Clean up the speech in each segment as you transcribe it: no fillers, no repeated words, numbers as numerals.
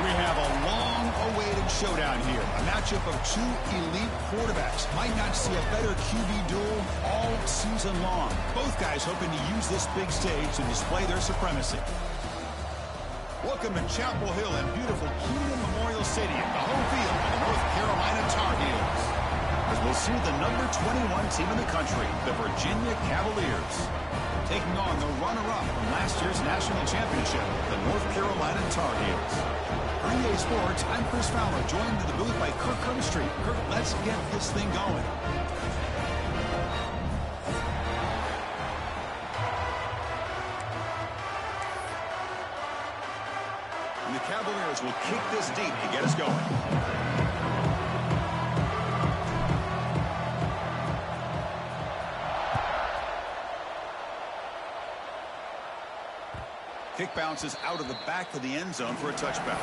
We have a long-awaited showdown here. A matchup of two elite quarterbacks. Might not see a better QB duel all season long. Both guys hoping to use this big stage to display their supremacy. Welcome to Chapel Hill and beautiful Keenan Memorial Stadium, the home field of the North Carolina Tar Heels. As we'll see the number 21 team in the country, the Virginia Cavaliers, taking on the runner-up from last year's national championship, the North Carolina Tar Heels. For EA Sports, I'm Chris Fowler, joined in the booth by Kirk Street. Kirk, let's get this thing going. And the Cavaliers will kick this deep to get us going. Kick bounces out of the back of the end zone for a touchback.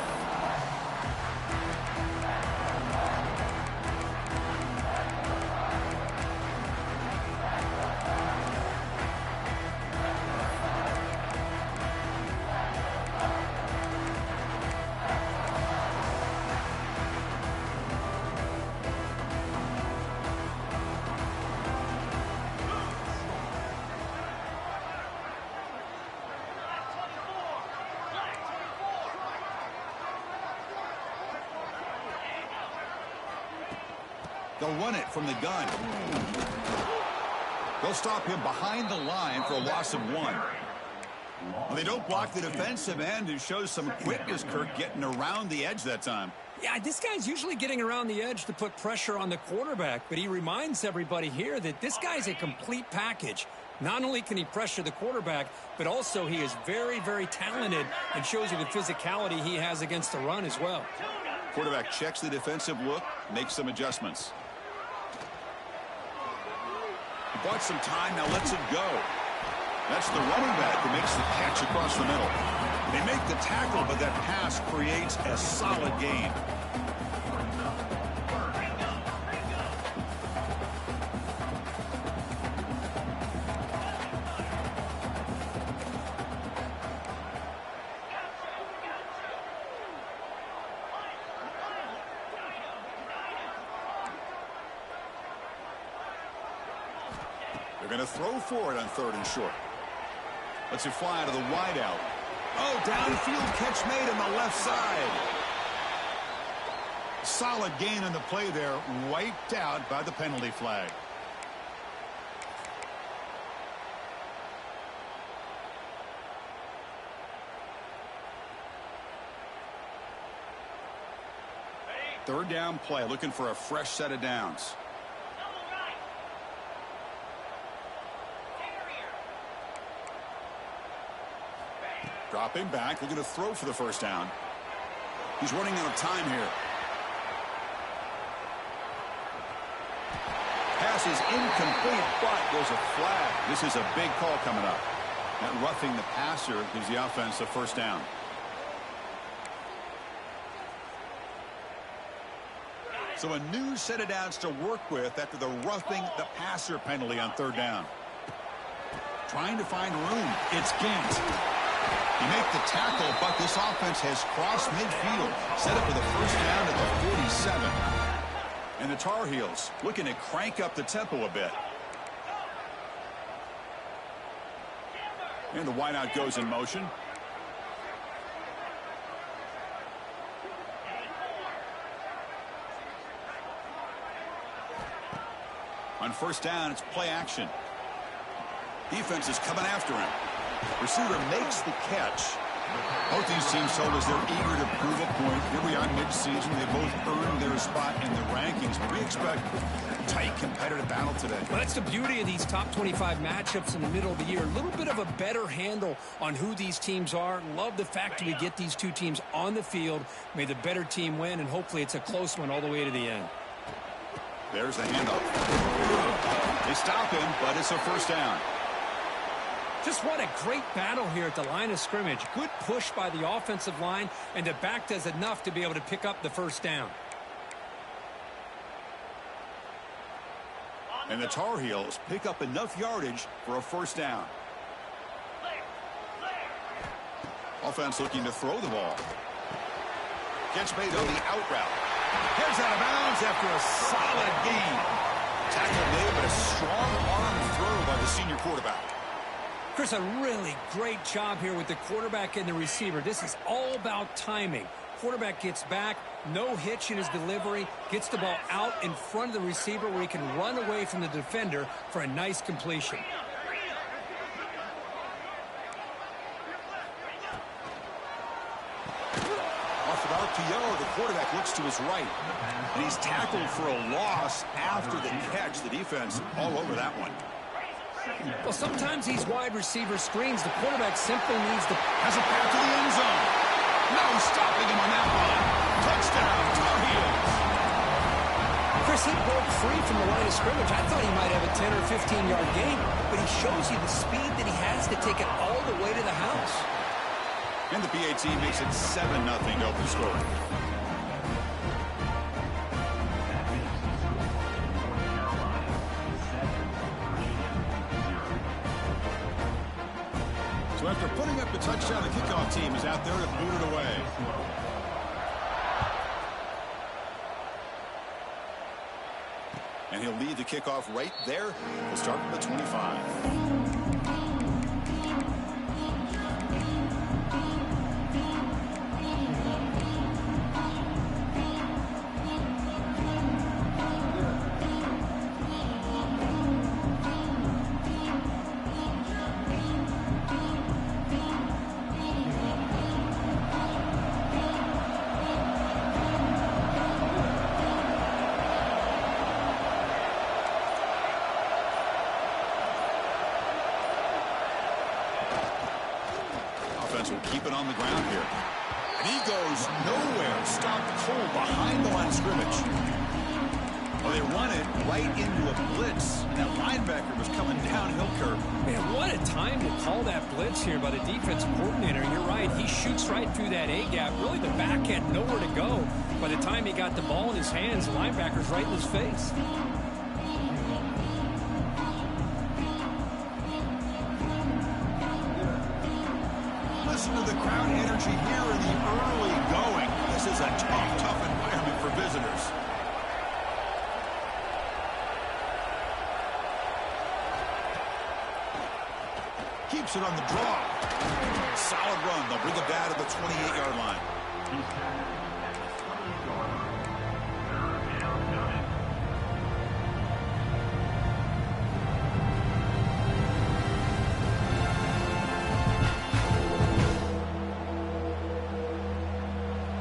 They'll run it from the gun. They'll stop him behind the line for a loss of 1. Well, they don't block the defensive end, who shows some quickness, Kirk, getting around the edge that time. Yeah, this guy's usually getting around the edge to put pressure on the quarterback, but he reminds everybody here that this guy's a complete package. Not only can he pressure the quarterback, but also he is very, very talented and shows you the physicality he has against the run as well. Quarterback checks the defensive look, makes some adjustments. Bought some time, now lets it go. That's the running back who makes the catch across the middle. They make the tackle, but that pass creates a solid gain. They're going to throw for it on 3rd and short. Lets it fly to the wideout. Oh, downfield catch made on the left side. Solid gain on the play there, wiped out by the penalty flag. Third down play, looking for a fresh set of downs. Dropping back, looking to throw for the first down. He's running out of time here. Pass is incomplete, but there's a flag. This is a big call coming up. That roughing the passer gives the offense a first down. So a new set of downs to work with after the roughing the passer penalty on 3rd down. Trying to find room. It's Gant. You make the tackle, but this offense has crossed midfield. Set up for the first down at the 47. And the Tar Heels looking to crank up the tempo a bit. And the wideout goes in motion. On first down, it's play action. Defense is coming after him. Receiver makes the catch. Both these teams told us they're eager to prove a point. Here we are mid-season. They both earned their spot in the rankings. But we expect a tight, competitive battle today. Well, that's the beauty of these top 25 matchups in the middle of the year. A little bit of a better handle on who these teams are. Love the fact that we get these two teams on the field. May the better team win, and hopefully it's a close one all the way to the end. There's the handoff. They stop him, but it's a first down. Just what a great battle here at the line of scrimmage. Good push by the offensive line, and the back does enough to be able to pick up the first down. And the Tar Heels pick up enough yardage for a first down. Offense looking to throw the ball. Gets made on the out route. Heads out of bounds after a solid gain. Tackle made, but a strong arm throw by the senior quarterback. Chris, a really great job here with the quarterback and the receiver. This is all about timing. Quarterback gets back, no hitch in his delivery, gets the ball out in front of the receiver where he can run away from the defender for a nice completion. Off the RPO, the quarterback looks to his right, and he's tackled for a loss after the catch. The defense all over that one. Well, sometimes these wide receiver screens, the quarterback simply needs to... Has a path to the end zone. No stopping him on that one. Touchdown, Tar Heels. Chris, he broke free from the line of scrimmage. I thought he might have a 10 or 15-yard gain, but he shows you the speed that he has to take it all the way to the house. And the PAT makes it 7-0 to open scoring. So after putting up the touchdown, the kickoff team is out there to boot it away. And he'll lead the kickoff right there. We'll start from the 25. Will keep it on the ground here. And he goes nowhere. Stopped cold behind the line of scrimmage. Well, they run it right into a blitz. And that linebacker was coming downhill curve. Man, what a time to call that blitz here by the defensive coordinator. You're right. He shoots right through that A-gap. Really, the back had nowhere to go. By the time he got the ball in his hands, the linebacker's right in his face. Listen to the crowd energy here in the early going. This is a tough environment for visitors. Keeps it on the draw. Solid run. They'll bring it down to the 28-yard line.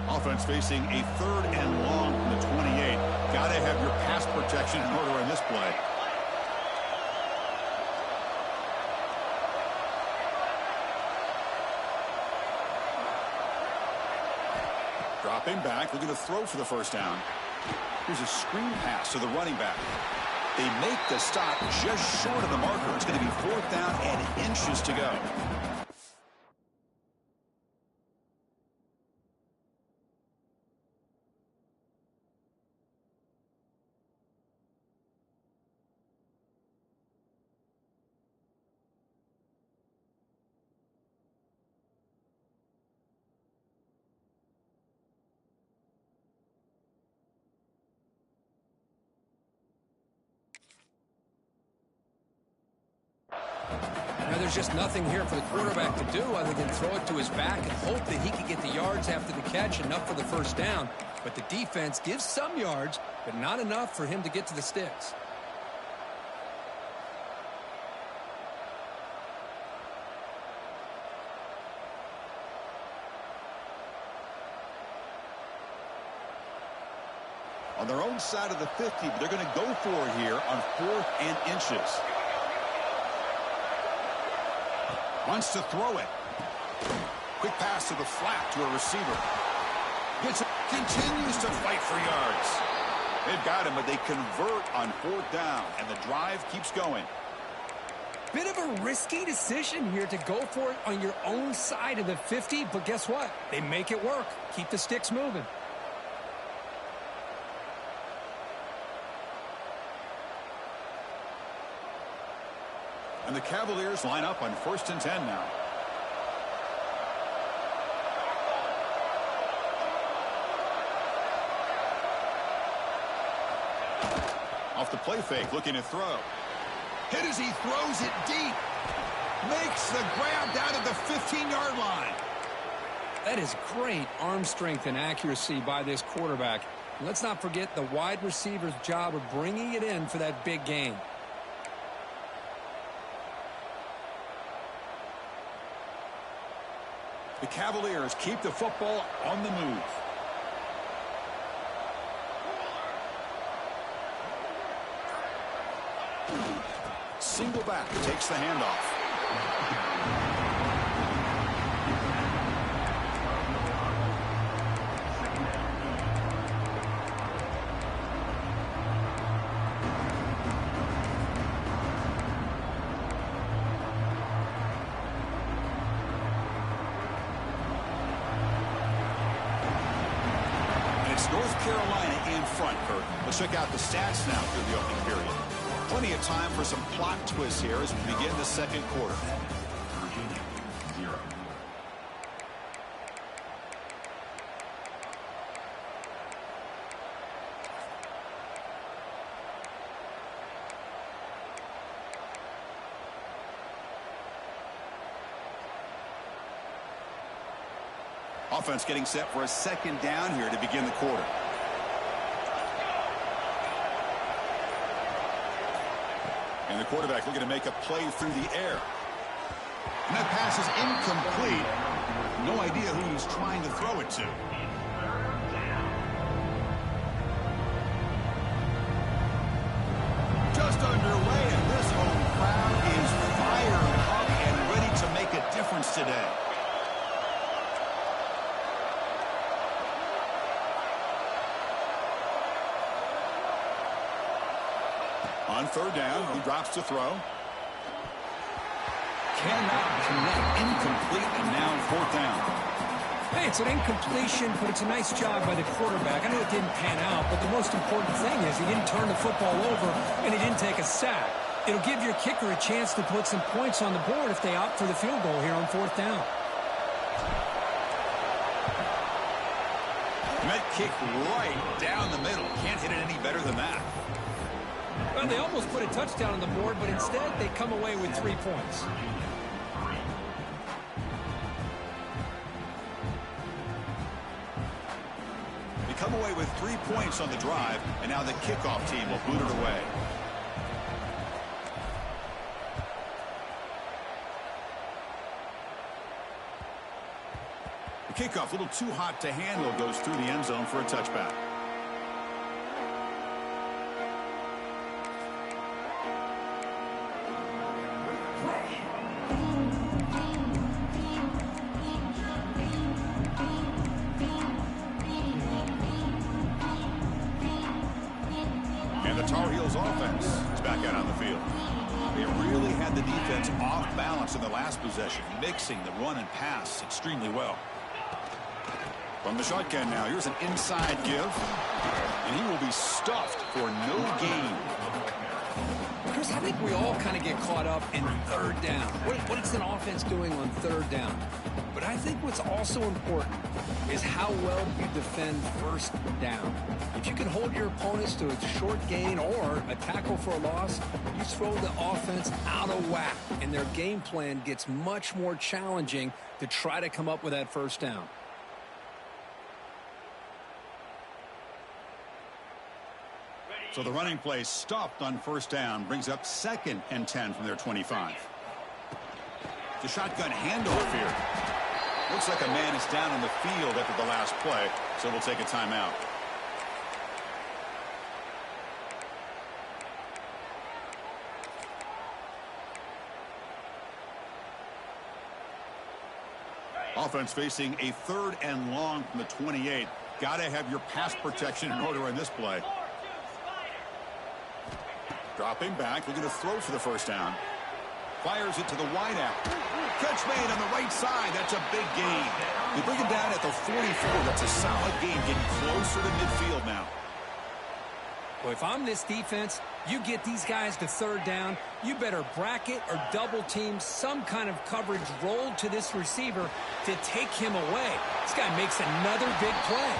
Offense facing a 3rd and long from the 28. Got to have your pass protection in order in this play. Dropping back, looking to throw for the first down. Here's a screen pass to the running back. They make the stop just short of the marker. It's going to be 4th down and inches to go. Now, there's just nothing here for the quarterback to do other than throw it to his back and hope that he can get the yards after the catch, enough for the first down. But the defense gives some yards, but not enough for him to get to the sticks. On their own side of the 50, but they're going to go for it here on 4th and inches. Wants to throw it. Quick pass to the flat to a receiver. Gets it, continues to fight for yards. They've got him, but they convert on 4th down, and the drive keeps going. Bit of a risky decision here to go for it on your own side of the 50, but guess what? They make it work. Keep the sticks moving. And the Cavaliers line up on 1st and 10 now. off the play fake, looking to throw. Hit as he throws it deep. Makes the grab down at the 15-yard line. That is great arm strength and accuracy by this quarterback. Let's not forget the wide receiver's job of bringing it in for that big gain. The Cavaliers keep the football on the move. Single back takes the handoff. North Carolina in front, Kurt. Let's check out the stats now through the opening period. Plenty of time for some plot twists here as we begin the second quarter. Offense getting set for a second down here to begin the quarter. And the quarterback looking to make a play through the air. And that pass is incomplete. No idea who he's trying to throw it to. Just underway, and this home crowd is fired up and ready to make a difference today. On third down, he drops to throw. Cannot connect, incomplete, and now fourth down. Hey, it's an incompletion, but it's a nice job by the quarterback. I know it didn't pan out, but the most important thing is he didn't turn the football over and he didn't take a sack. It'll give your kicker a chance to put some points on the board if they opt for the field goal here on fourth down. That kick right down the middle. Can't hit it any better than that. Well, they almost put a touchdown on the board, but instead they come away with 3 points. They come away with 3 points on the drive, and now the kickoff team will boot it away. The kickoff, a little too hot to handle, goes through the end zone for a touchback. And the Tar Heels offense is back out on the field. They really had the defense off balance in the last possession, mixing the run and pass extremely well. From the shotgun now, here's an inside give, and he will be stuffed for no gain. Chris, I think we all kind of get caught up in third down. What is an offense doing on third down? But I think what's also important is how well you defend first down. If you can hold your opponents to a short gain or a tackle for a loss, you throw the offense out of whack, and their game plan gets much more challenging to try to come up with that first down. So the running play stopped on first down, brings up 2nd and 10 from their 25. The shotgun handoff here. Looks like a man is down on the field after the last play, so we'll take a timeout. Offense facing a 3rd and long from the 28. Got to have your pass protection in order in this play. Dropping back, looking to throw for the first down. Fires it to the wideout. Catch made on the right side. That's a big gain. They bring him down at the 44. That's a solid gain, getting closer to midfield now. Well, if I'm this defense, you get these guys to third down, you better bracket or double team some kind of coverage rolled to this receiver to take him away. This guy makes another big play.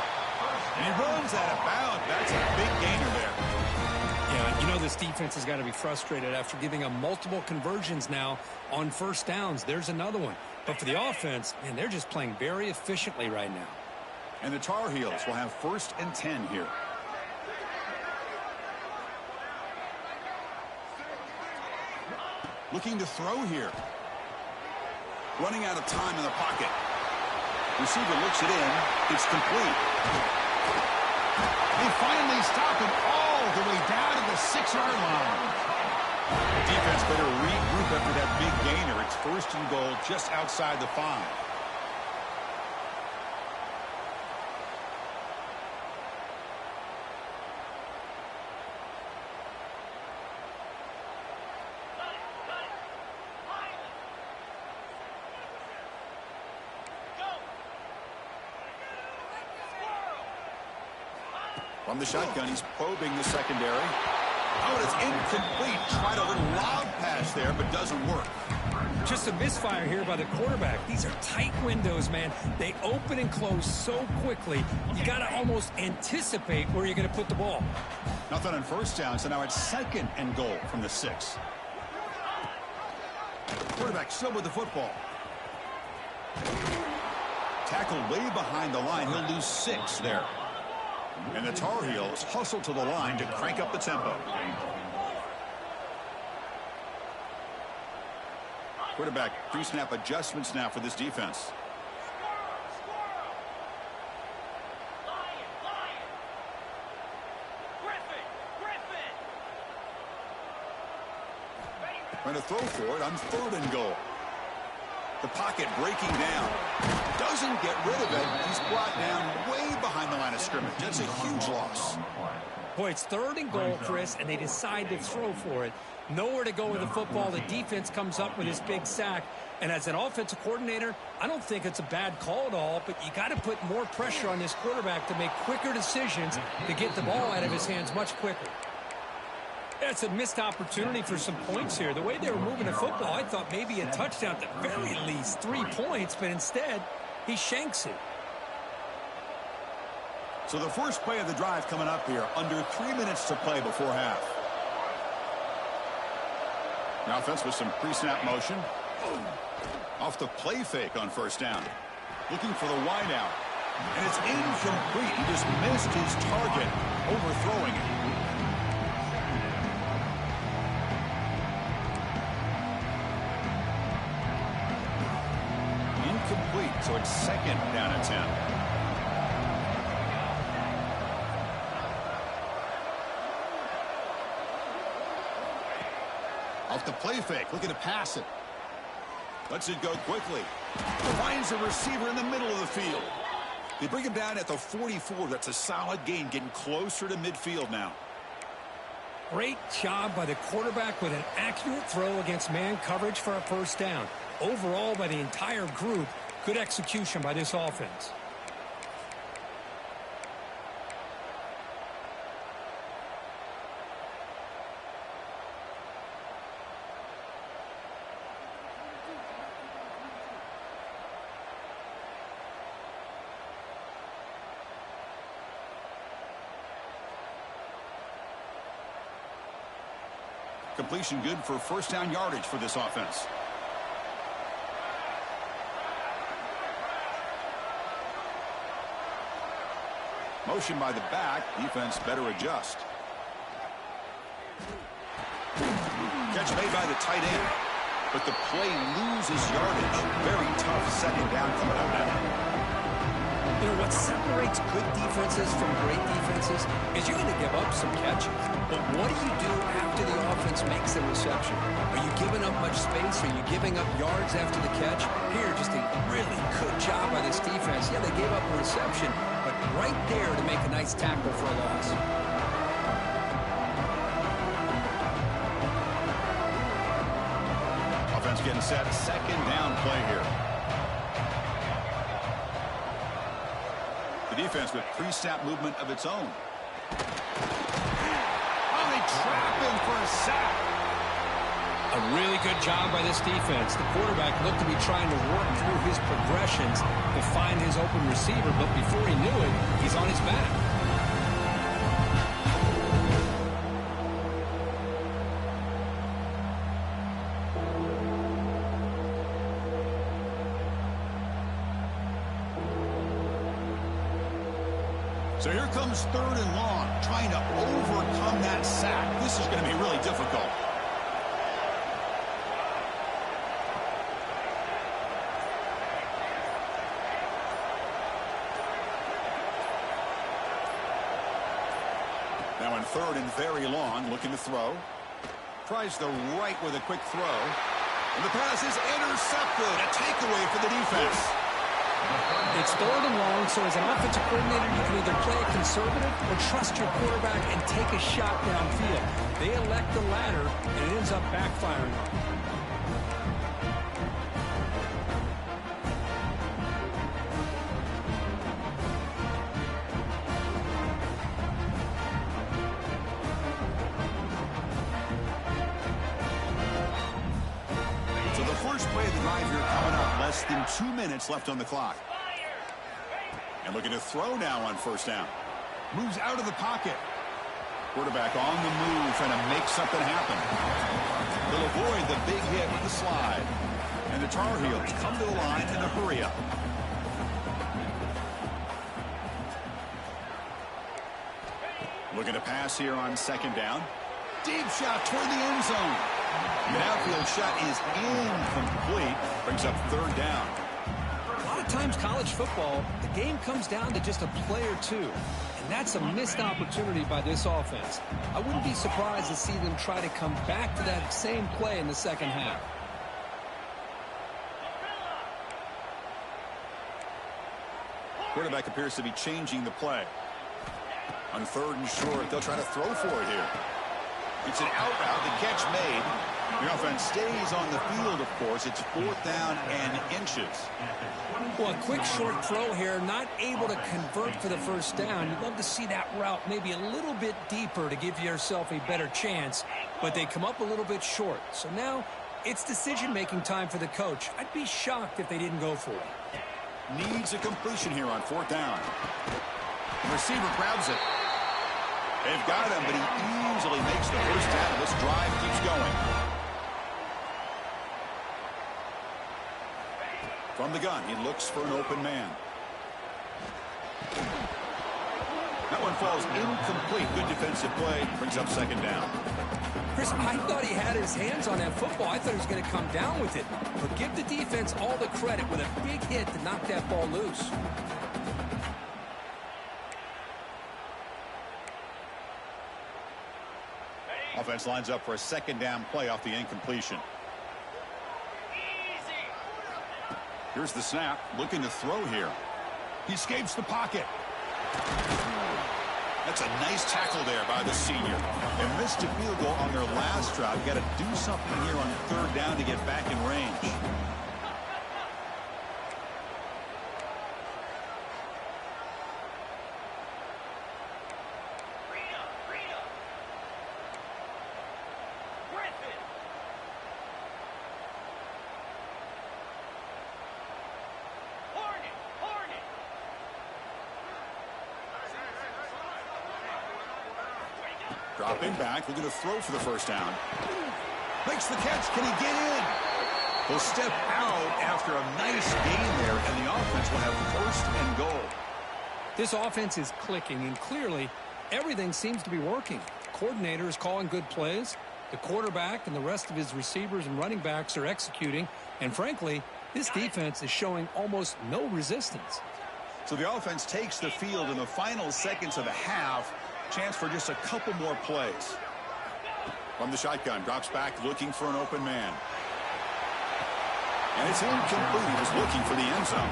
And he runs out of bounds. That's a big gainer there. Yeah, you know, this defense has got to be frustrated after giving up multiple conversions now on first downs. There's another one. But for the offense, man, they're just playing very efficiently right now. And the Tar Heels will have 1st and 10 here. Looking to throw here. Running out of time in the pocket. Receiver looks it in. It's complete. They finally stop him all the way down to the 6-yard line. Defense better regroup after that big gainer. It's 1st and goal just outside the 5. From the shotgun, he's probing the secondary. Oh, and it's incomplete. Tried a little lob pass there, but doesn't work. Just a misfire here by the quarterback. These are tight windows, man. They open and close so quickly. You got to almost anticipate where you're going to put the ball. Nothing on 1st down, so now it's 2nd and goal from the 6. Quarterback still with the football. Tackled way behind the line. He'll lose 6 there. And the Tar Heels hustle to the line to crank up the tempo. Quarterback pre-snap adjustments now for this defense. Trying to throw for it on 3rd and goal. The pocket breaking down. Doesn't get rid of it. He's brought down way behind the line of scrimmage. That's a huge loss. Boy, it's 3rd and goal, Chris, and they decide to throw for it. Nowhere to go with the football. The defense comes up with this big sack. And as an offensive coordinator, I don't think it's a bad call at all, but you got to put more pressure on this quarterback to make quicker decisions to get the ball out of his hands much quicker. That's a missed opportunity for some points here. The way they were moving the football, I thought maybe a touchdown at the very least, 3 points, but instead, he shanks it. So the first play of the drive coming up here, under 3 minutes to play before half. The offense with some pre-snap motion. Off the play fake on 1st down. Looking for the wide out. And it's incomplete. He just missed his target, overthrowing it. Incomplete, so it's 2nd down and 10. Off the play fake, looking to pass it. Lets it go quickly. Finds a receiver in the middle of the field. They bring him down at the 44. That's a solid gain, getting closer to midfield now. Great job by the quarterback with an accurate throw against man coverage for a 1st down. Overall, by the entire group, good execution by this offense. Completion good for 1st down yardage for this offense. Motion by the back. Defense better adjust. Catch made by the tight end. But the play loses yardage. Very tough 2nd down coming up now. You know, what separates good defenses from great defenses is you're going to give up some catches. But what do you do after the offense makes the reception? Are you giving up much space? Are you giving up yards after the catch? Here, just a really good job by this defense. Yeah, they gave up a reception, but right there to make a nice tackle for a loss. Offense getting set. 2nd down play here. The defense with pre-snap movement of its own. Oh, they trap him for a sack. A really good job by this defense. The quarterback looked to be trying to work through his progressions to find his open receiver, but before he knew it, he's on his back. So here comes 3rd and long, trying to overcome that sack. This is going to be really difficult. Now on 3rd and very long, looking to throw. Tries the right with a quick throw. And the pass is intercepted. A takeaway for the defense. It's 3rd and long, so as an offensive coordinator, you can either play it conservative or trust your quarterback and take a shot downfield. They elect the latter, and it ends up backfiring on them. So the first play of the drive here coming up. Less than 2 minutes left on the clock. And looking to throw now on 1st down. Moves out of the pocket. Quarterback on the move, trying to make something happen. They'll avoid the big hit with the slide. And the Tar Heels come to the line in a hurry-up. Looking to pass here on 2nd down. Deep shot toward the end zone. The outfield shot is incomplete. Brings up 3rd down. A lot of times college football, the game comes down to just a play or two. And that's a missed opportunity by this offense. I wouldn't be surprised to see them try to come back to that same play in the second half. Quarterback appears to be changing the play. On 3rd and short, they'll try to throw for it here. It's an out route. The catch made. The offense stays on the field, of course. It's 4th down and inches. Well, a quick short throw here, not able to convert for the 1st down. You'd love to see that route maybe a little bit deeper to give yourself a better chance, but they come up a little bit short. So now it's decision-making time for the coach. I'd be shocked if they didn't go for it. Needs a completion here on 4th down. The receiver grabs it. They've got him, but he easily makes the 1st down. This drive keeps going. From the gun, he looks for an open man. That one falls incomplete. Good defensive play. Brings up 2nd down. Chris, I thought he had his hands on that football. I thought he was going to come down with it. But give the defense all the credit with a big hit to knock that ball loose. Offense lines up for a 2nd down play off the incompletion. Here's the snap. Looking to throw here. He escapes the pocket. That's a nice tackle there by the senior. They missed a field goal on their last drive. Got to do something here on 3rd down to get back in range. Dropping back, looking to throw for the 1st down. Makes the catch. Can he get in? He'll step out after a nice gain there, and the offense will have 1st and goal. This offense is clicking, and clearly everything seems to be working. The coordinator is calling good plays. The quarterback and the rest of his receivers and running backs are executing. And frankly, this defense is showing almost no resistance. So the offense takes the field in the final seconds of the half. Chance for just a couple more plays. From the shotgun, drops back looking for an open man. And it's incomplete. He was looking for the end zone.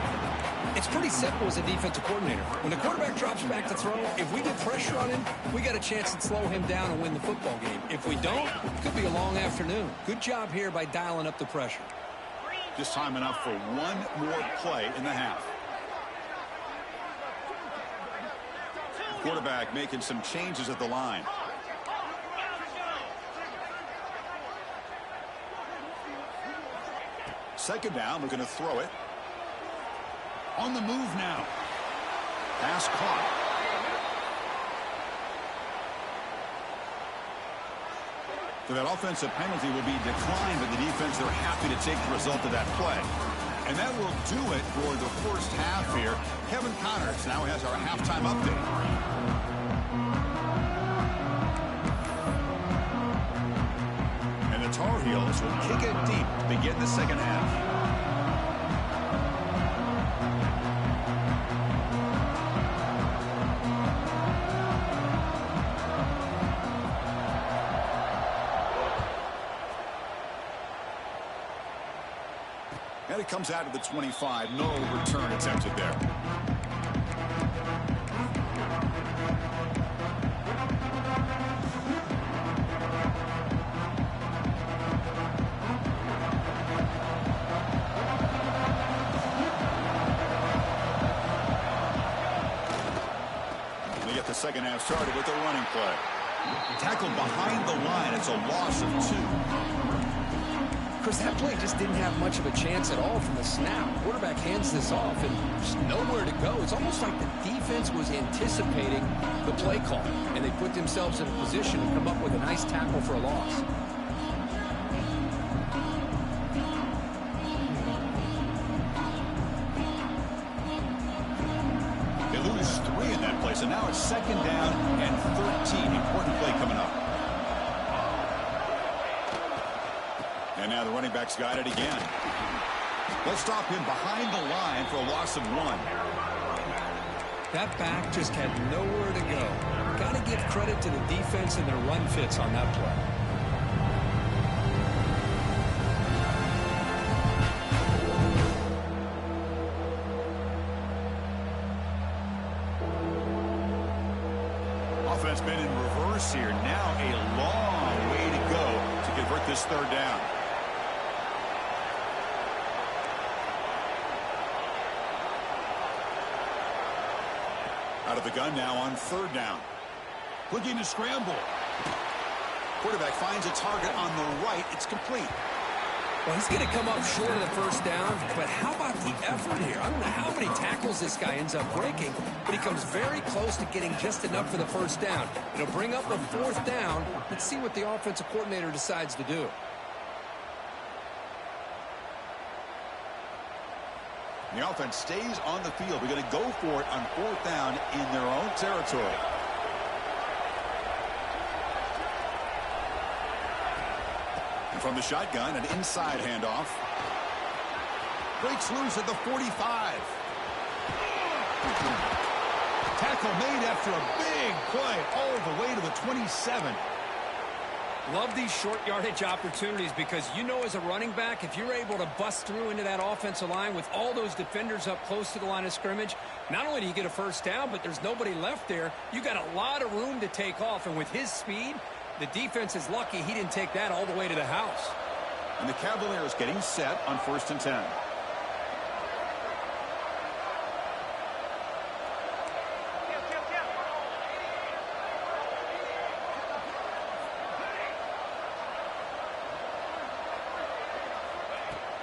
It's pretty simple as a defensive coordinator. When the quarterback drops back to throw, if we get pressure on him, we got a chance to slow him down and win the football game. If we don't, it could be a long afternoon. Good job here by dialing up the pressure. Just time enough for one more play in the half. Quarterback making some changes at the line. Second down, looking to throw it. On the move now. Pass caught. So that offensive penalty will be declined, but the defense, they're happy to take the result of that play. And that will do it for the first half here. Kevin Connors now has our halftime update. And the Tar Heels will kick it deep to begin the second half. And it comes out of the 25. No return attempted there. They get the second half started with a running play. Tackled behind the line. It's a loss of 2. Chris, that play just didn't have much of a chance at all from the snap. Quarterback hands this off, and there's nowhere to go. It's almost like the defense was anticipating the play call, and they put themselves in a position to come up with a nice tackle for a loss. They lose 3 in that play, so now it's second down and 13. Important play coming up. And now the running back's got it again. They'll stop him behind the line for a loss of 1. That back just had nowhere to go. Got to give credit to the defense and their run fits on that play. Offense been in reverse here. Now a long way to go to convert this third down. Out of the gun now on third down. Looking to scramble. Quarterback finds a target on the right. It's complete. Well, he's going to come up short of the first down, but how about the effort here? I don't know how many tackles this guy ends up breaking, but he comes very close to getting just enough for the first down. It'll bring up a fourth down. Let's see what the offensive coordinator decides to do. The offense stays on the field. We're going to go for it on fourth down in their own territory. And from the shotgun, an inside handoff. Breaks loose at the 45. Tackle made after a big play all the way to the 27. Love these short yardage opportunities because you know as a running back, if you're able to bust through into that offensive line with all those defenders up close to the line of scrimmage, not only do you get a first down, but there's nobody left there. You got a lot of room to take off, and with his speed, the defense is lucky he didn't take that all the way to the house. And the Cavaliers getting set on 1st and 10.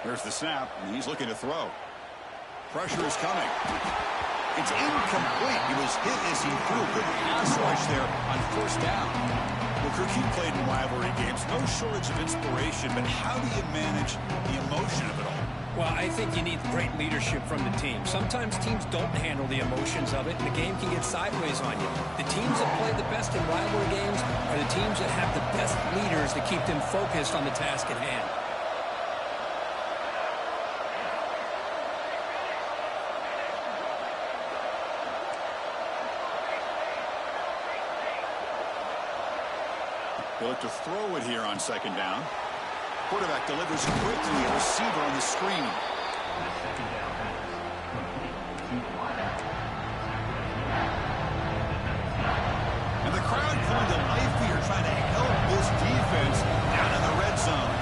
There's the snap, and he's looking to throw. Pressure is coming. It's incomplete. He was hit as he threw. Good pass rush there on first down. Well, Kirk, you played in rivalry games. No shortage of inspiration, but how do you manage the emotion of it all? Well, I think you need great leadership from the team. Sometimes teams don't handle the emotions of it, and the game can get sideways on you. The teams that play the best in rivalry games are the teams that have the best leaders to keep them focused on the task at hand. They look to throw it here on second down. Quarterback delivers quickly. A receiver on the screen. And the crowd coming to life here, trying to help this defense down in the red zone.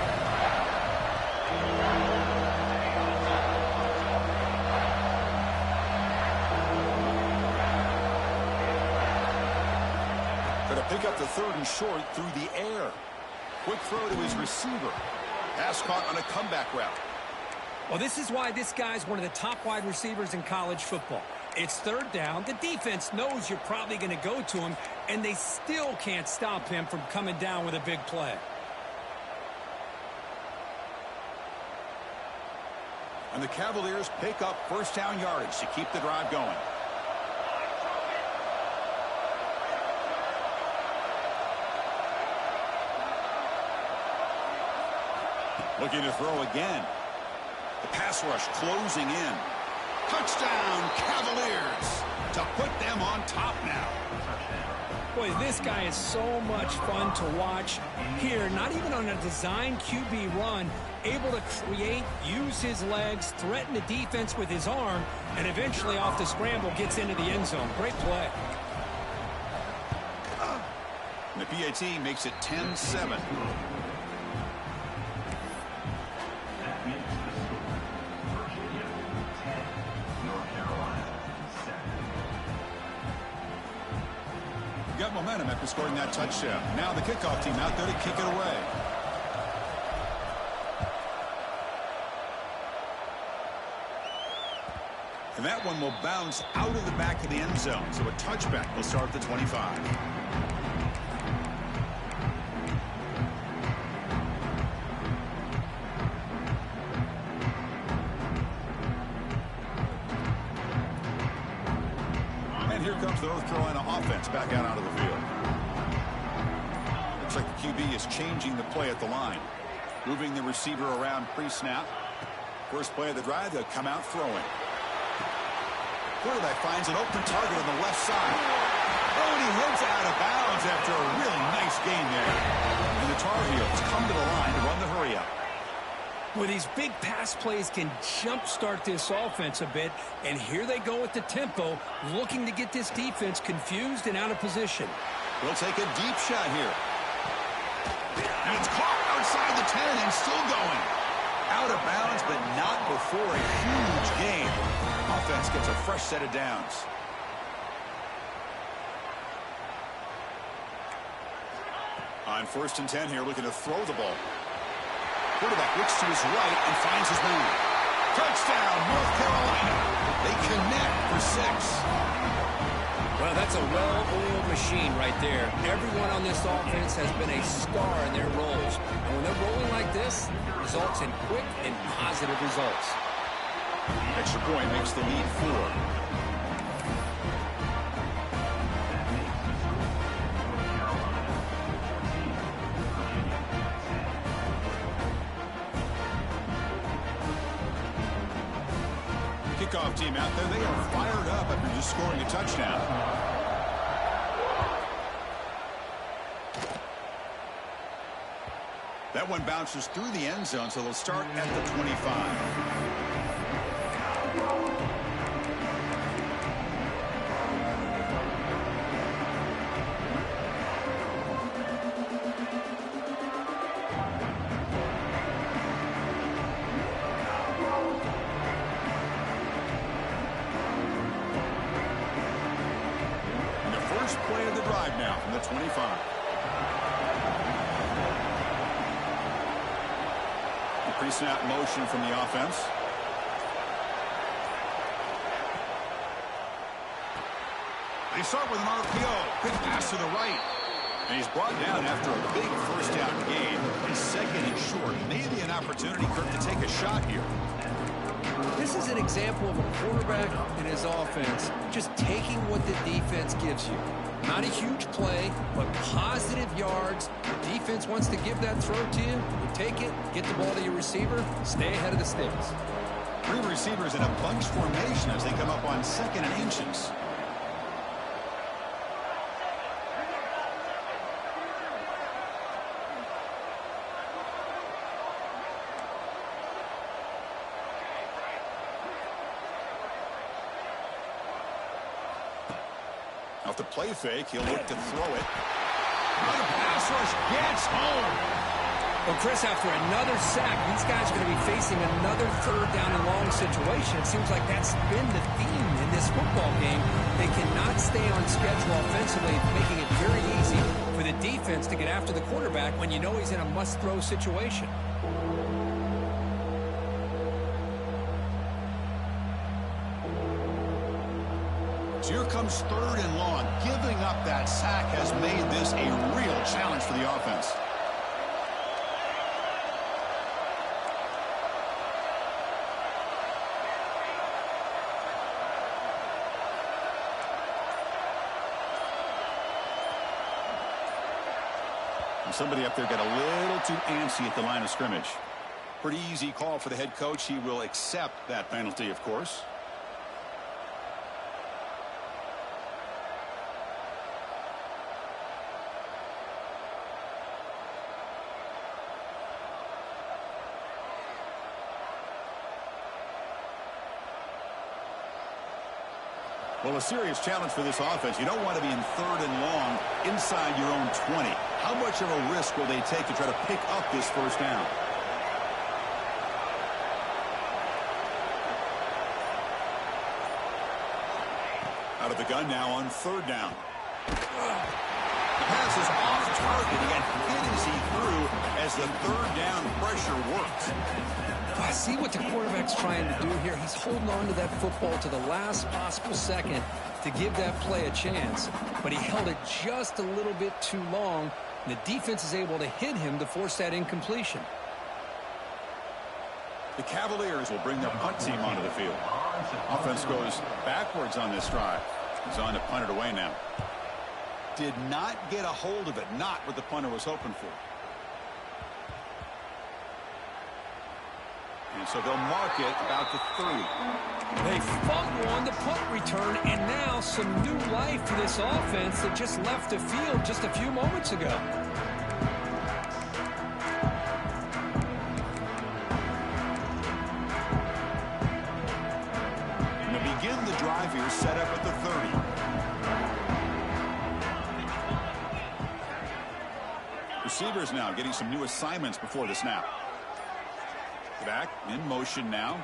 Pick up the third and short through the air. Quick throw to his receiver. Pass caught on a comeback route. Well, this is why this guy's one of the top wide receivers in college football. It's third down. The defense knows you're probably going to go to him, and they still can't stop him from coming down with a big play. And the Cavaliers pick up first down yardage to keep the drive going. Looking to throw again. The pass rush closing in. Touchdown, Cavaliers, to put them on top now. Boy, this guy is so much fun to watch. Here, not even on a design QB run, able to create, use his legs, threaten the defense with his arm, and eventually off the scramble gets into the end zone. Great play. And the PAT makes it 10-7. Got momentum after scoring that touchdown. Now the kickoff team out there to kick it away. And that one will bounce out of the back of the end zone. So a touchback will start at the 25. Here comes the North Carolina offense back out onto the field. Looks like the QB is changing the play at the line. Moving the receiver around pre-snap. First play of the drive, they'll come out throwing. Quarterback finds an open target on the left side. Oh, and he heads out of bounds after a really nice game there. And the Tar Heels come to the line to run the hurry up. Well, these big pass plays can jumpstart this offense a bit, and here they go with the tempo, looking to get this defense confused and out of position. We'll take a deep shot here. And it's caught outside the 10 and still going. Out of bounds, but not before a huge gain. Offense gets a fresh set of downs. On 1st and 10 here, looking to throw the ball. Quarterback looks to his right and finds his man. Touchdown, North Carolina. They connect for 6. Well, that's a well-oiled machine right there. Everyone on this offense has been a star in their roles. And when they're rolling like this, it results in quick and positive results. Extra point makes the lead 4. Kickoff team out there, they are fired up after just scoring a touchdown. That one bounces through the end zone, so they'll start at the 25. Play of the drive now from the 25. The pre-snap motion from the offense. They start with an RPO. Quick pass to the right. And he's brought down after a big first down gain. He's 2nd and short. Maybe an opportunity, Kirk, to take a shot here. This is an example of a quarterback and his offense just taking what the defense gives you. Not a huge play, but positive yards. The defense wants to give that throw to you. You take it, get the ball to your receiver, stay ahead of the sticks. 3 receivers in a bunch formation as they come up on 2nd and inches. Off the play fake, he'll look to throw it. Oh, the pass rush gets home. Well, Chris, after another sack, these guys are going to be facing another 3rd down and long situation. It seems like that's been the theme in this football game. They cannot stay on schedule offensively, making it very easy for the defense to get after the quarterback when you know he's in a must-throw situation. So here comes 3rd and long. Giving up that sack has made this a real challenge for the offense. Somebody up there got a little too antsy at the line of scrimmage. Pretty easy call for the head coach. He will accept that penalty, of course. Well, a serious challenge for this offense. You don't want to be in 3rd and long inside your own 20. How much of a risk will they take to try to pick up this first down? Out of the gun now on 3rd down. The pass is off target. He got hit as he threw as the 3rd down pressure works. I see what the quarterback's trying to do here. He's holding on to that football to the last possible second to give that play a chance. But he held it just a little bit too long, and the defense is able to hit him to force that incompletion. The Cavaliers will bring their punt team onto the field. Offense goes backwards on this drive. He's on to punt it away now. Did not get a hold of it. Not what the punter was hoping for. And so they'll mark it about the 30. They fumble on the punt return, and now some new life to this offense that just left the field just a few moments ago. And to begin the drive here, set up at the 30. Receivers now getting some new assignments before the snap. Back in motion now.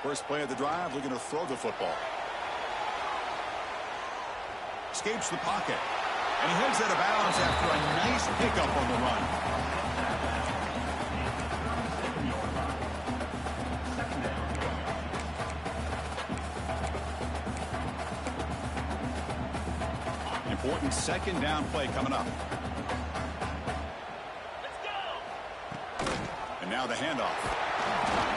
First play of the drive, looking to throw the football. Escapes the pocket. And he heads out of bounds after a nice pickup on the run. Important 2nd down play coming up. And now the handoff.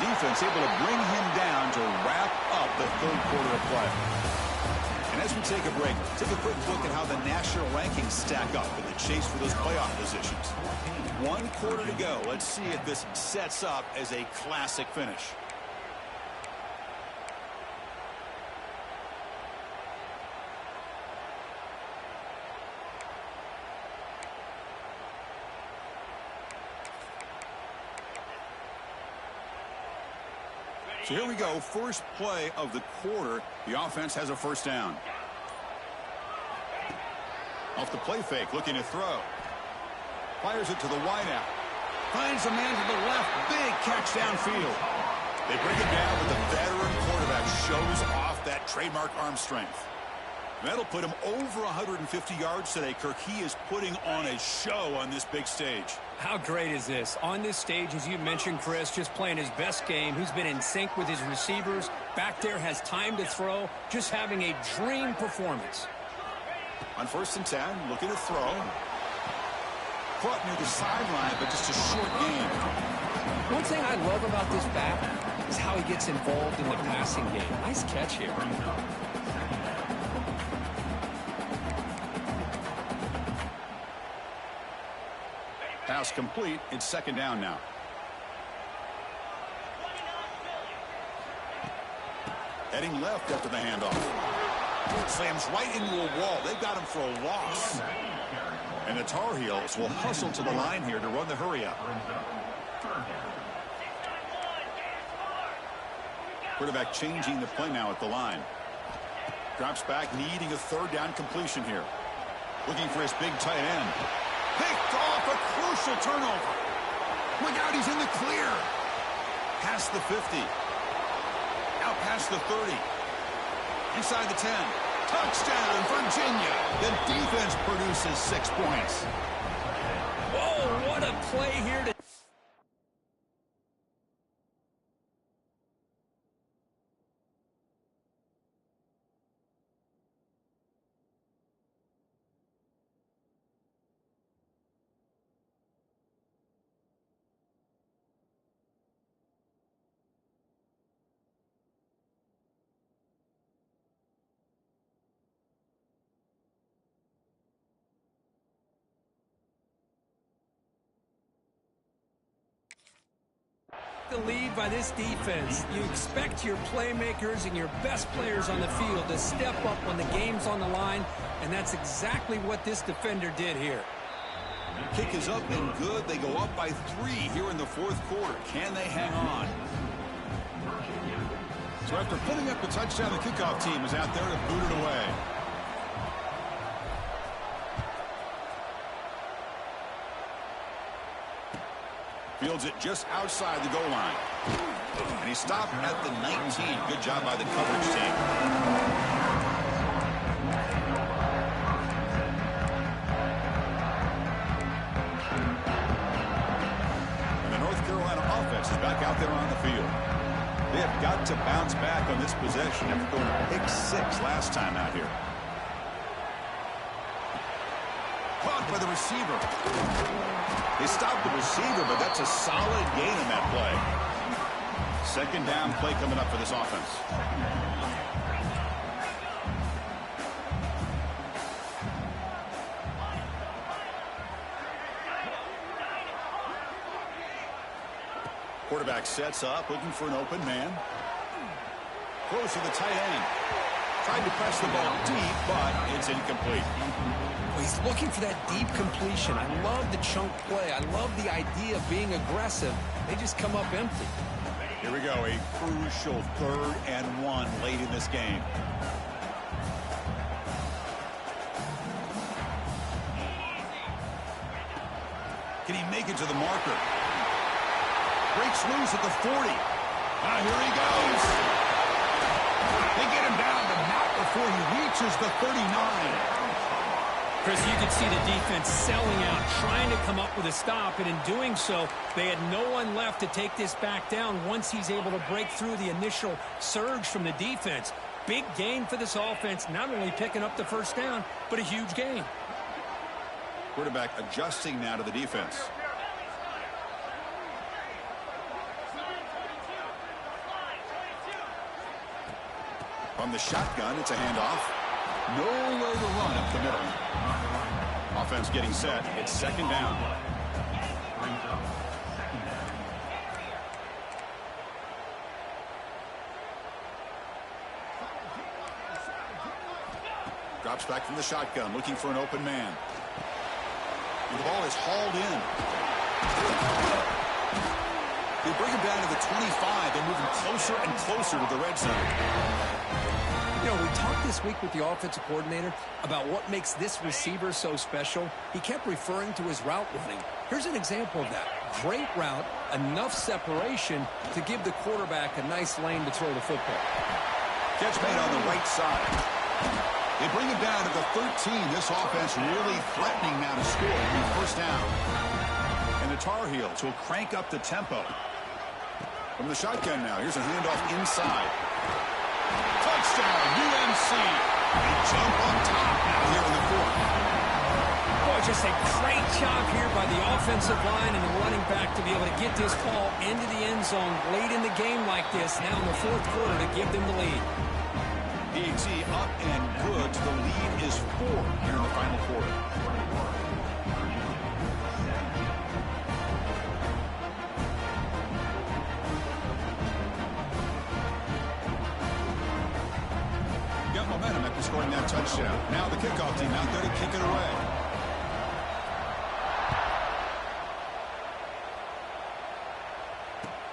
Defense able to bring him down to wrap up the 3rd quarter of play. And as we take a break, take a quick look at how the national rankings stack up in the chase for those playoff positions. 1 quarter to go. Let's see if this sets up as a classic finish. So here we go, first play of the quarter. The offense has a first down. Off the play fake, looking to throw. Fires it to the wideout. Finds a man to the left. Big catch downfield. They bring him down, but the veteran quarterback shows off that trademark arm strength. That'll put him over 150 yards today. Kirk, he is putting on a show on this big stage. How great is this? On this stage, as you mentioned, Chris, just playing his best game. He's been in sync with his receivers. Back there, has time to throw. Just having a dream performance. On 1st and 10, looking to throw. Caught near the sideline, but just a short gain. One thing I love about this back is how he gets involved in the passing game. Nice catch here. Pass complete. It's 2nd down now. Heading left after the handoff. Slams right into a wall. They've got him for a loss. And the Tar Heels will hustle to the line here to run the hurry up. Quarterback changing the play now at the line. Drops back, needing a 3rd down completion here. Looking for his big tight end. Picked off, a crucial turnover. Look out, he's in the clear. Past the 50. Out past the 30. Inside the 10. Touchdown, Virginia. The defense produces 6 points. Whoa, what a play here to the lead by this defense. You expect your playmakers and your best players on the field to step up when the game's on the line, and that's exactly what this defender did here. Kick is up and good. They go up by 3 here in the fourth quarter. Can they hang on? So after putting up the touchdown, the kickoff team is out there to boot it away. Fields it just outside the goal line. And he stopped at the 19. Good job by the coverage team. Is back out there on the field. They have got to bounce back on this possession after going to pick 6 last time out here. Caught by the receiver. They stopped the receiver, but that's a solid gain in that play. Second down play coming up for this offense. Quarterback sets up, looking for an open man. Close to the tight end. Tried to press the ball deep, but it's incomplete. Well, he's looking for that deep completion. I love the chunk play. I love the idea of being aggressive. They just come up empty. Here we go, a crucial 3rd and 1 late in this game. Can he make it to the marker? Breaks loose at the 40. Here he goes. They get him down, but not before he reaches the 39. Chris, you could see the defense selling out, trying to come up with a stop, and in doing so, they had no one left to take this back down once he's able to break through the initial surge from the defense. Big gain for this offense, not only picking up the first down, but a huge gain. Quarterback adjusting now to the defense. From the shotgun, it's a handoff. Nowhere to run up the middle. Offense getting set. It's second down. Drops back from the shotgun, looking for an open man. And the ball is hauled in. They bring him down to the 25. They're moving closer and closer to the red zone. You know, we talked this week with the offensive coordinator about what makes this receiver so special. He kept referring to his route running. Here's an example of that. Great route, enough separation to give the quarterback a nice lane to throw the football. Catch made on the right side. They bring him down to the 13. This offense really threatening now to score on the first down. And the Tar Heels will crank up the tempo. From the shotgun now, here's a handoff inside. Touchdown, UNC. They jump on top now here in the 4th. Boy, just a great job here by the offensive line and the running back to be able to get this ball into the end zone late in the game like this, now in the 4th quarter to give them the lead. PAT up and good. The lead is 4 here in the final quarter. Momentum after scoring that touchdown. Now the kickoff team out there to kick it away.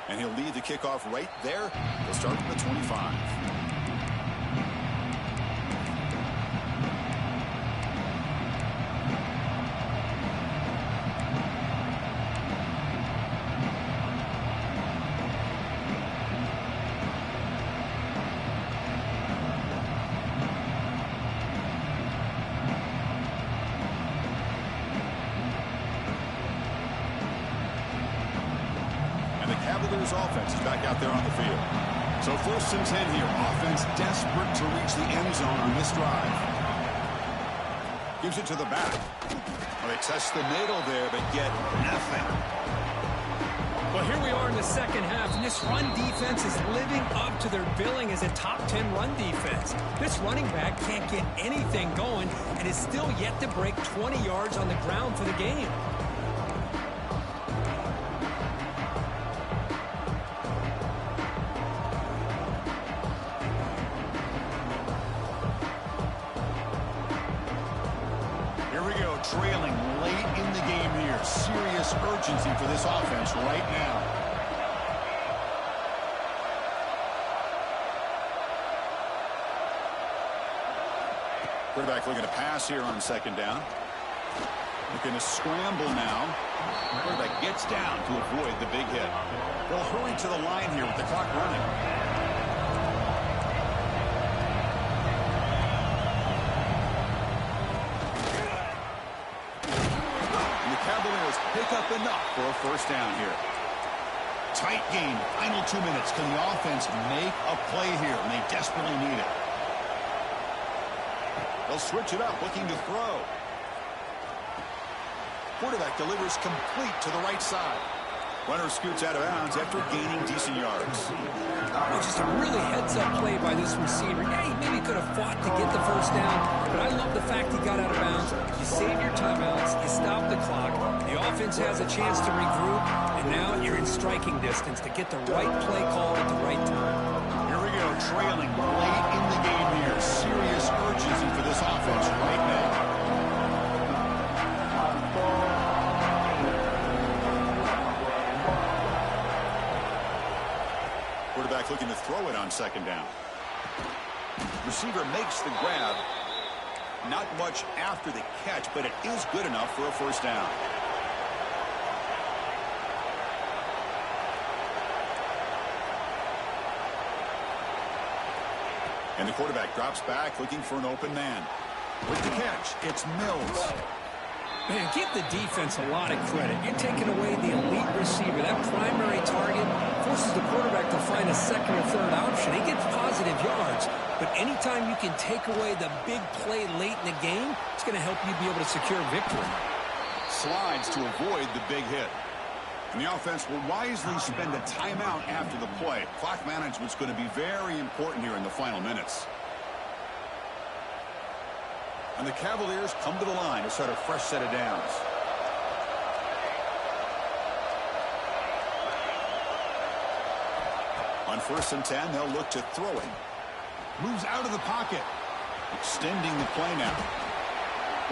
And he'll lead the kickoff right there. He'll start at the 25. Offense is back out there on the field. So 1st and 10 here. Offense desperate to reach the end zone on this drive. Gives it to the back. Well, they test the middle there, but get nothing. Well, here we are in the second half, and this run defense is living up to their billing as a top 10 run defense. This running back can't get anything going and is still yet to break 20 yards on the ground for the game. urgency for this offense right now. Quarterback looking to pass here on second down. Looking to scramble now. Quarterback gets down to avoid the big hit. They'll hurry to the line here with the clock running. And the Cavaliers pick up enough for a first down here. Tight game, final 2 minutes. Can the offense make a play here? And they desperately need it. They'll switch it up, looking to throw. Quarterback delivers complete to the right side. Runner scoots out of bounds after gaining decent yards. Oh, just a really heads-up play by this receiver. Yeah, he maybe could have fought to get the first down, but I love the fact he got out of bounds. You save your timeouts, you stop the clock, the offense has a chance to regroup, and now you're in striking distance to get the right play called at the right time. Here we go, trailing late in the game here. Serious urgency for this offense right now. Quarterback looking to throw it on second down. Receiver makes the grab. Not much after the catch, but it is good enough for a first down. And the quarterback drops back looking for an open man. With the catch, it's Mills. Man, give the defense a lot of credit. You're taking away the elite receiver. That primary target forces the quarterback to find a second or third option. He gets positive yards, but anytime you can take away the big play late in the game, it's going to help you be able to secure victory. Slides to avoid the big hit. And the offense will wisely spend a timeout after the play. Clock management's going to be very important here in the final minutes. And the Cavaliers come to the line to start a fresh set of downs. On 1st and 10, they'll look to throw it. Moves out of the pocket. Extending the play now.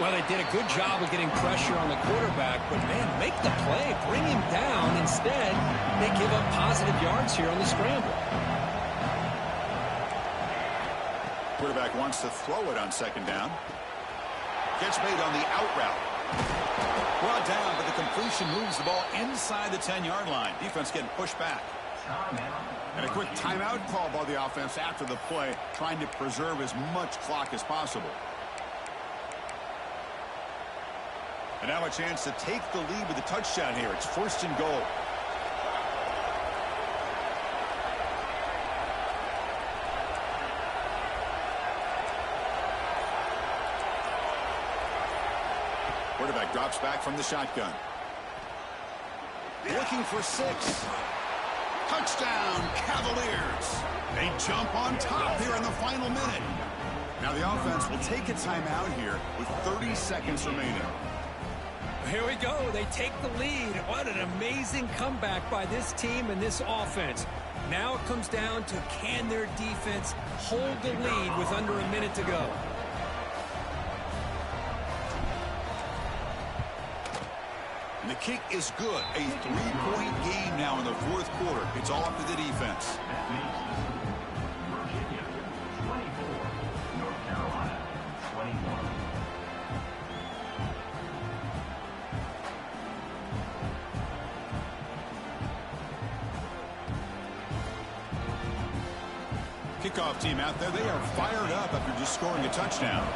Well, they did a good job of getting pressure on the quarterback, but, man, make the play. Bring him down. Instead, they give up positive yards here on the scramble. Quarterback wants to throw it on second down. Gets made on the out route. Brought down, but the completion moves the ball inside the 10-yard line. Defense getting pushed back. And a quick timeout call by the offense after the play, trying to preserve as much clock as possible. And now a chance to take the lead with a touchdown here. It's 1st and goal. Quarterback drops back from the shotgun. Looking for 6. Touchdown, Cavaliers. They jump on top here in the final minute. Now the offense will take a timeout here with 30 seconds remaining. Here we go. They take the lead. What an amazing comeback by this team and this offense. Now it comes down to, can their defense hold the lead with under a minute to go? And the kick is good. A 3-point game now in the 4th quarter. It's all up to the defense. Kickoff team out there. They are fired up after just scoring a touchdown.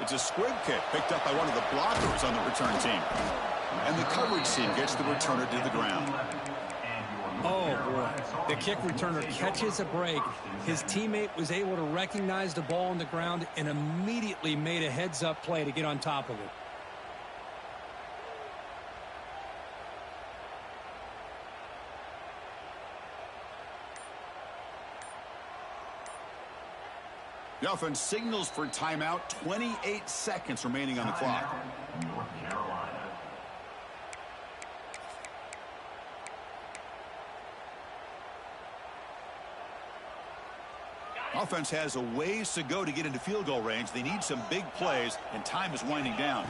It's a squib kick picked up by one of the blockers on the return team. And the coverage team gets the returner to the ground. Oh, boy. The kick returner catches a break. His teammate was able to recognize the ball on the ground and immediately made a heads-up play to get on top of it. The offense signals for timeout. 28 seconds remaining on the clock. Offense has a ways to go to get into field goal range. They need some big plays, and time is winding down.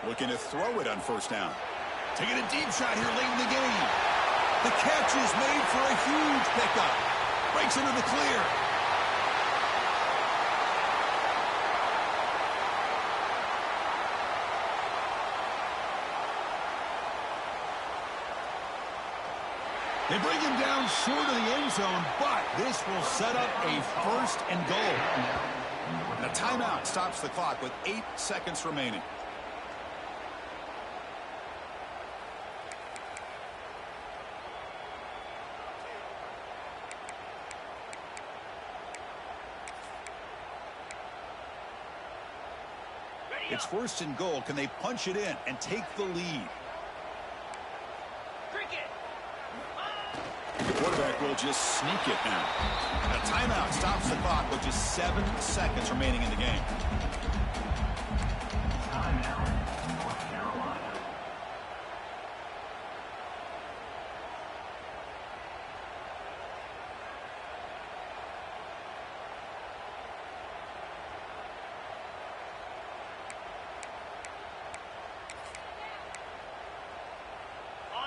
Looking to throw it on first down. Taking a deep shot here late in the game. The catch is made for a huge pickup. Breaks into the clear. They bring him down short of the end zone, but this will set up a first and goal. And a timeout stops the clock with 8 seconds remaining. It's first and goal. Can they punch it in and take the lead? The quarterback will just sneak it now. A timeout stops the clock with just 7 seconds remaining in the game.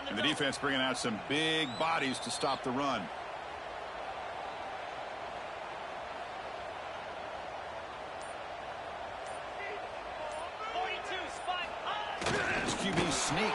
And the defense bringing out some big bodies to stop the run. It's QB sneak.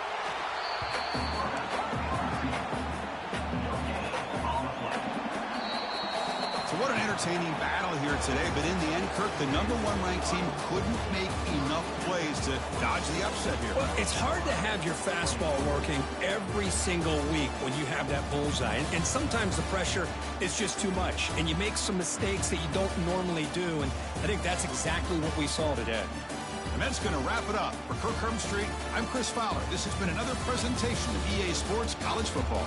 So what an entertaining battle here today, but in the end, Kirk, the #1 ranked team couldn't make enough plays to dodge the upset here. Well, it's hard to have your fastball working every single week when you have that bullseye. And sometimes the pressure is just too much, and you make some mistakes that you don't normally do. And I think that's exactly what we saw today. And that's going to wrap it up. For Kirk Street, I'm Chris Fowler. This has been another presentation of EA Sports College Football.